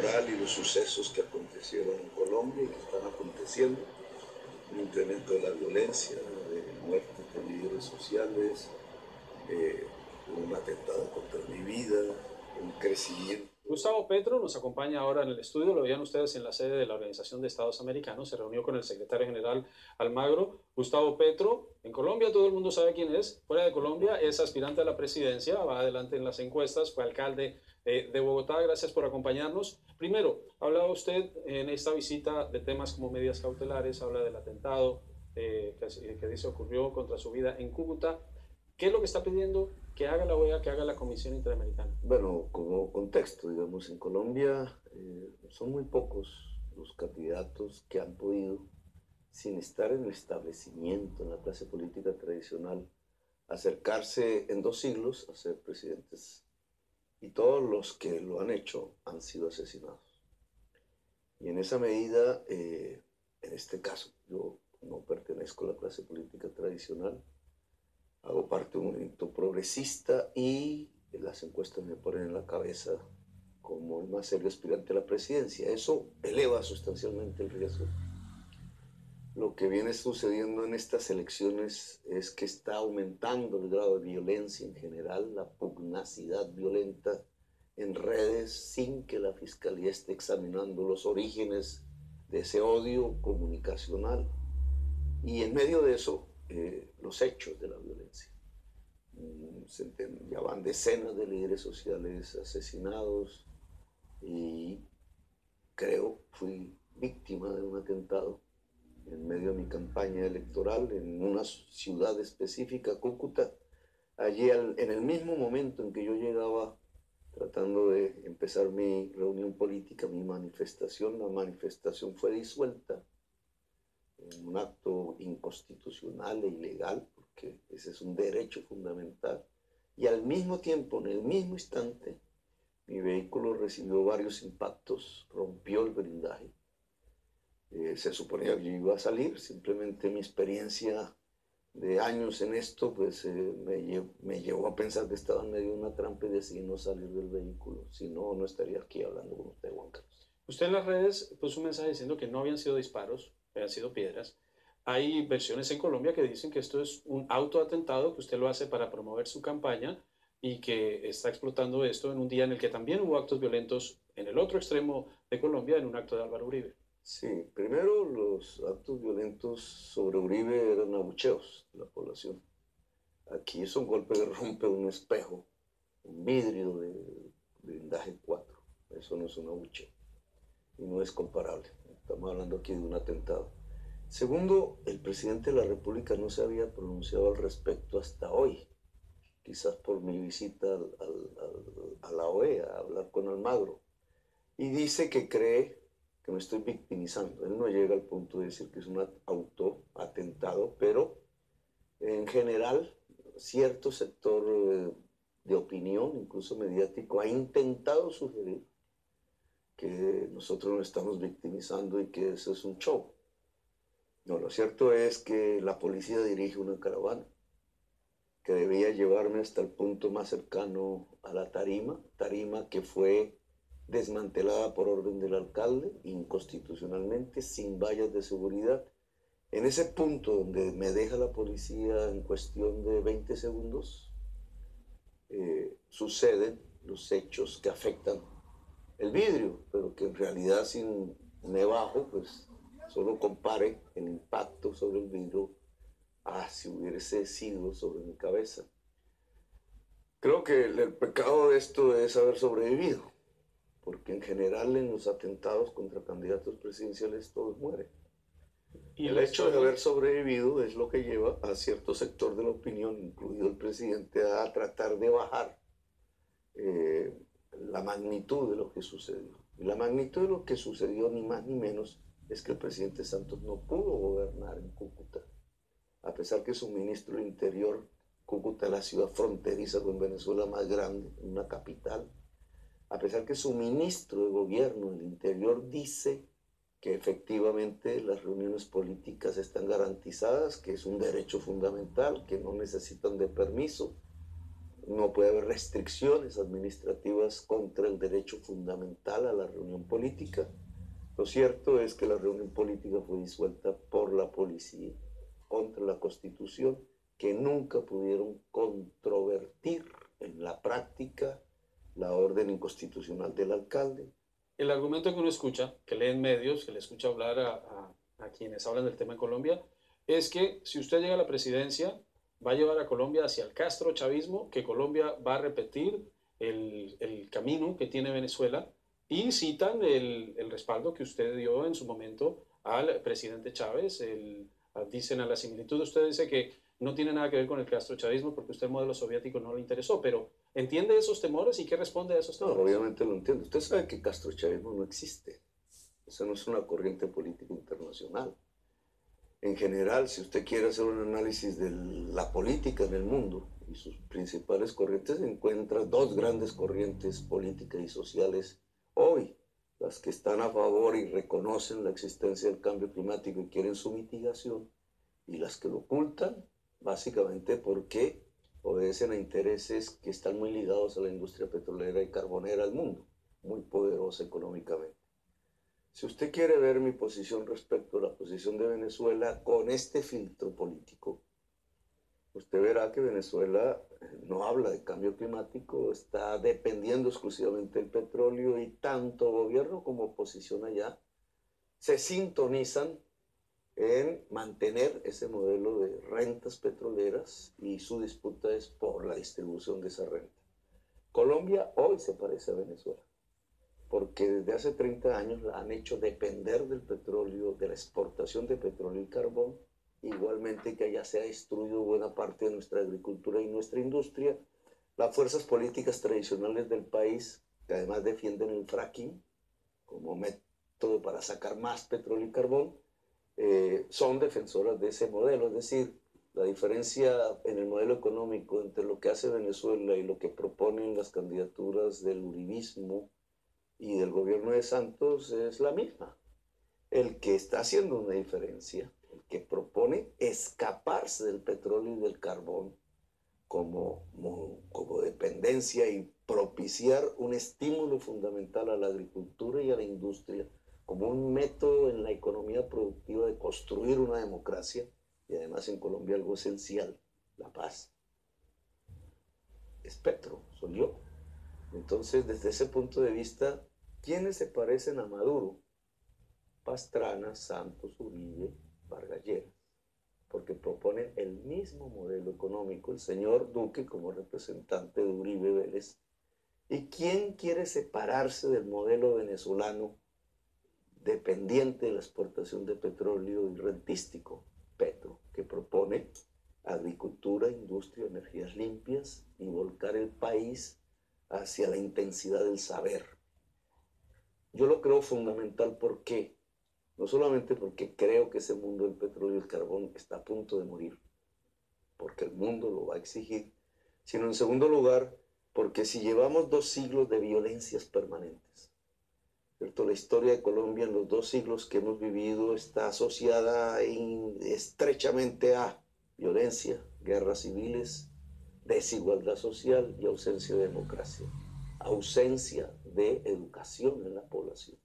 electoral y los sucesos que acontecieron en Colombia y que están aconteciendo, un incremento de la violencia, de muertes de líderes sociales, un atentado contra mi vida, un crecimiento. Gustavo Petro nos acompaña ahora en el estudio, lo veían ustedes en la sede de la Organización de Estados Americanos, se reunió con el secretario general Almagro. Gustavo Petro, en Colombia todo el mundo sabe quién es, fuera de Colombia es aspirante a la presidencia, va adelante en las encuestas, fue alcalde de Bogotá, gracias por acompañarnos. Primero, hablaba usted en esta visita de temas como medidas cautelares, habla del atentado que dice ocurrió contra su vida en Cúcuta. ¿Qué es lo que está pidiendo que haga la OEA, que haga la Comisión Interamericana? Bueno, como contexto, digamos, en Colombia son muy pocos los candidatos que han podido, sin estar en el establecimiento, en la clase política tradicional, acercarse en 2 siglos a ser presidentes. Y todos los que lo han hecho han sido asesinados. Y en esa medida, en este caso, yo no pertenezco a la clase política tradicional, hago parte de un movimiento progresista y las encuestas me ponen en la cabeza como el más serio aspirante a la presidencia. Eso eleva sustancialmente el riesgo. Lo que viene sucediendo en estas elecciones es que está aumentando el grado de violencia en general, la pugnacidad violenta en redes sin que la Fiscalía esté examinando los orígenes de ese odio comunicacional. Y en medio de eso, los hechos de la violencia. Ya van decenas de líderes sociales asesinados y creo fui víctima de un atentado en medio de mi campaña electoral en una ciudad específica, Cúcuta. Allí en el mismo momento en que yo llegaba tratando de empezar mi reunión política, mi manifestación, la manifestación fue disuelta en un acto inconstitucional e ilegal, porque ese es un derecho fundamental. Y al mismo tiempo, en el mismo instante, mi vehículo recibió varios impactos, rompió el blindaje. Se suponía que yo iba a salir, simplemente mi experiencia de años en esto pues me llevó a pensar que estaba en medio de una trampa y decidí no salir del vehículo, si no, no estaría aquí hablando con usted, Juan Carlos. Usted en las redes puso un mensaje diciendo que no habían sido disparos, que habían sido piedras. Hay versiones en Colombia que dicen que esto es un autoatentado, que usted lo hace para promover su campaña y que está explotando esto en un día en el que también hubo actos violentos en el otro extremo de Colombia, en un acto de Álvaro Uribe. Sí, primero los actos violentos sobre Uribe eran abucheos de la población. Aquí es un golpe que rompe un espejo, un vidrio de blindaje 4. Eso no es un abucheo y no es comparable. Estamos hablando aquí de un atentado. Segundo, el presidente de la República no se había pronunciado al respecto hasta hoy, quizás por mi visita a la OEA, a hablar con Almagro. Y dice que cree que me estoy victimizando. Él no llega al punto de decir que es un autoatentado, pero en general cierto sector de opinión, incluso mediático, ha intentado sugerir que nosotros nos estamos victimizando y que eso es un show. No, lo cierto es que la policía dirige una caravana que debía llevarme hasta el punto más cercano a la tarima que fue desmantelada por orden del alcalde, inconstitucionalmente, sin vallas de seguridad. En ese punto donde me deja la policía en cuestión de 20 segundos, suceden los hechos que afectan el vidrio, pero que en realidad si me bajo, pues solo compare el impacto sobre el vidrio a si hubiese sido sobre mi cabeza. Creo que el pecado de esto es haber sobrevivido, porque en general en los atentados contra candidatos presidenciales todos mueren. Y el hecho de haber sobrevivido es lo que lleva a cierto sector de la opinión, incluido el presidente, a tratar de bajar la magnitud de lo que sucedió. Y la magnitud de lo que sucedió, ni más ni menos, es que el presidente Santos no pudo gobernar en Cúcuta. A pesar que su ministro del Interior, Cúcuta es la ciudad fronteriza con Venezuela más grande, una capital, a pesar que su ministro de gobierno del Interior dice que efectivamente las reuniones políticas están garantizadas, que es un derecho fundamental, que no necesitan de permiso. no puede haber restricciones administrativas contra el derecho fundamental a la reunión política. Lo cierto es que la reunión política fue disuelta por la policía contra la Constitución, que nunca pudieron controvertir en la práctica la orden inconstitucional del alcalde. El argumento que uno escucha, que lee en medios, que le escucha hablar a quienes hablan del tema en Colombia, es que si usted llega a la presidencia, va a llevar a Colombia hacia el castrochavismo, que Colombia va a repetir el camino que tiene Venezuela, y citan el respaldo que usted dio en su momento al presidente Chávez. Dicen a la similitud, usted dice que no tiene nada que ver con el castrochavismo porque usted el modelo soviético no le interesó, pero ¿entiende esos temores y qué responde a esos No, temores? obviamente lo entiendo. Usted sabe que castrochavismo no existe. Eso no es una corriente política internacional. En general, si usted quiere hacer un análisis de la política en el mundo y sus principales corrientes, encuentra dos grandes corrientes políticas y sociales hoy, las que están a favor y reconocen la existencia del cambio climático y quieren su mitigación, y las que lo ocultan, básicamente porque obedecen a intereses que están muy ligados a la industria petrolera y carbonera del mundo, muy poderosa económicamente. Si usted quiere ver mi posición respecto a la posición de Venezuela con este filtro político, usted verá que Venezuela no habla de cambio climático, está dependiendo exclusivamente del petróleo y tanto gobierno como oposición allá se sintonizan en mantener ese modelo de rentas petroleras y su disputa es por la distribución de esa renta. Colombia hoy se parece a Venezuela, porque desde hace 30 años la han hecho depender del petróleo, de la exportación de petróleo y carbón, igualmente que allá se ha destruido buena parte de nuestra agricultura y nuestra industria. Las fuerzas políticas tradicionales del país, que además defienden el fracking como método para sacar más petróleo y carbón, son defensoras de ese modelo. Es decir, la diferencia en el modelo económico entre lo que hace Venezuela y lo que proponen las candidaturas del uribismo y del gobierno de Santos es la misma. El que está haciendo una diferencia, el que propone escaparse del petróleo y del carbón como dependencia y propiciar un estímulo fundamental a la agricultura y a la industria como un método en la economía productiva de construir una democracia y además en Colombia algo esencial, la paz. Es Petro, soy yo. Entonces, desde ese punto de vista, ¿quiénes se parecen a Maduro? Pastrana, Santos, Uribe, Vargas Lleras, porque proponen el mismo modelo económico, el señor Duque como representante de Uribe Vélez. ¿Y quién quiere separarse del modelo venezolano dependiente de la exportación de petróleo y rentístico? Petro, que propone agricultura, industria, energías limpias y volcar el país hacia la intensidad del saber. Yo lo creo fundamental porque no solamente porque creo que ese mundo del petróleo y el carbón está a punto de morir, porque el mundo lo va a exigir, sino en segundo lugar, porque si llevamos 2 siglos de violencias permanentes, ¿cierto? La historia de Colombia en los 2 siglos que hemos vivido está asociada estrechamente a violencia, guerras civiles, desigualdad social y ausencia de democracia, ausencia de educación en la población.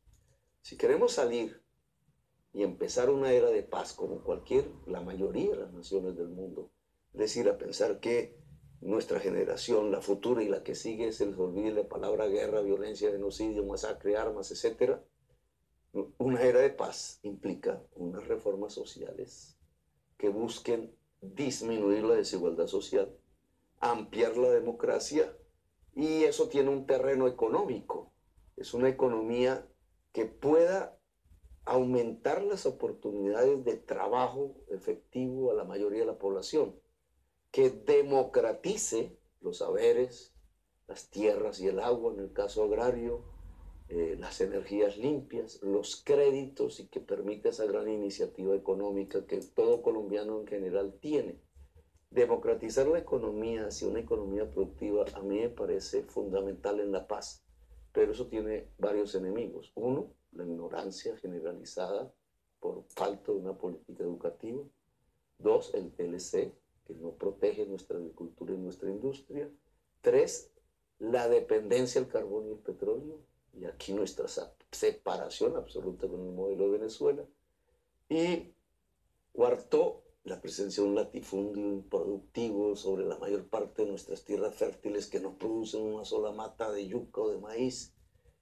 Si queremos salir y empezar una era de paz como la mayoría de las naciones del mundo, es decir, a pensar que nuestra generación, la futura y la que sigue, se les olvide la palabra guerra, violencia, genocidio, masacre, armas, etc. Una era de paz implica unas reformas sociales que busquen disminuir la desigualdad social, ampliar la democracia, y eso tiene un terreno económico. Es una economía que pueda aumentar las oportunidades de trabajo efectivo a la mayoría de la población, que democratice los saberes, las tierras y el agua en el caso agrario, las energías limpias, los créditos, y que permita esa gran iniciativa económica que todo colombiano en general tiene. Democratizar la economía hacia una economía productiva a mí me parece fundamental en la paz, pero eso tiene varios enemigos. Uno, la ignorancia generalizada por falta de una política educativa. Dos, el TLC, que no protege nuestra agricultura y nuestra industria. 3, la dependencia del carbón y el petróleo, y aquí nuestra separación absoluta con el modelo de Venezuela. Y cuarto, la presencia de un latifundio improductivo sobre la mayor parte de nuestras tierras fértiles que no producen una sola mata de yuca o de maíz,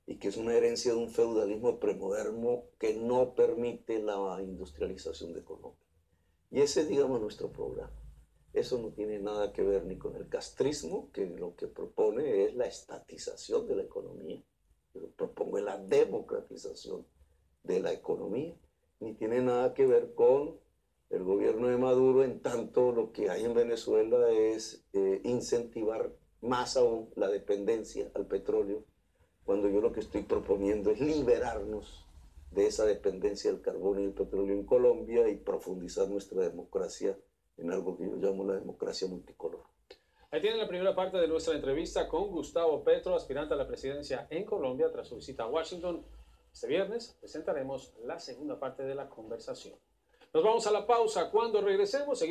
y que es una herencia de un feudalismo premoderno que no permite la industrialización de Colombia. Y ese es, digamos, nuestro programa. Eso no tiene nada que ver ni con el castrismo, que lo que propone es la estatización de la economía. Yo propongo la democratización de la economía, ni tiene nada que ver con el gobierno de Maduro, en tanto lo que hay en Venezuela es incentivar más aún la dependencia al petróleo, cuando yo lo que estoy proponiendo es liberarnos de esa dependencia del carbón y del petróleo en Colombia y profundizar nuestra democracia en algo que yo llamo la democracia multicolor. Ahí tienen la primera parte de nuestra entrevista con Gustavo Petro, aspirante a la presidencia en Colombia, tras su visita a Washington. Este viernes presentaremos la segunda parte de la conversación. Nos vamos a la pausa. Cuando regresemos, seguimos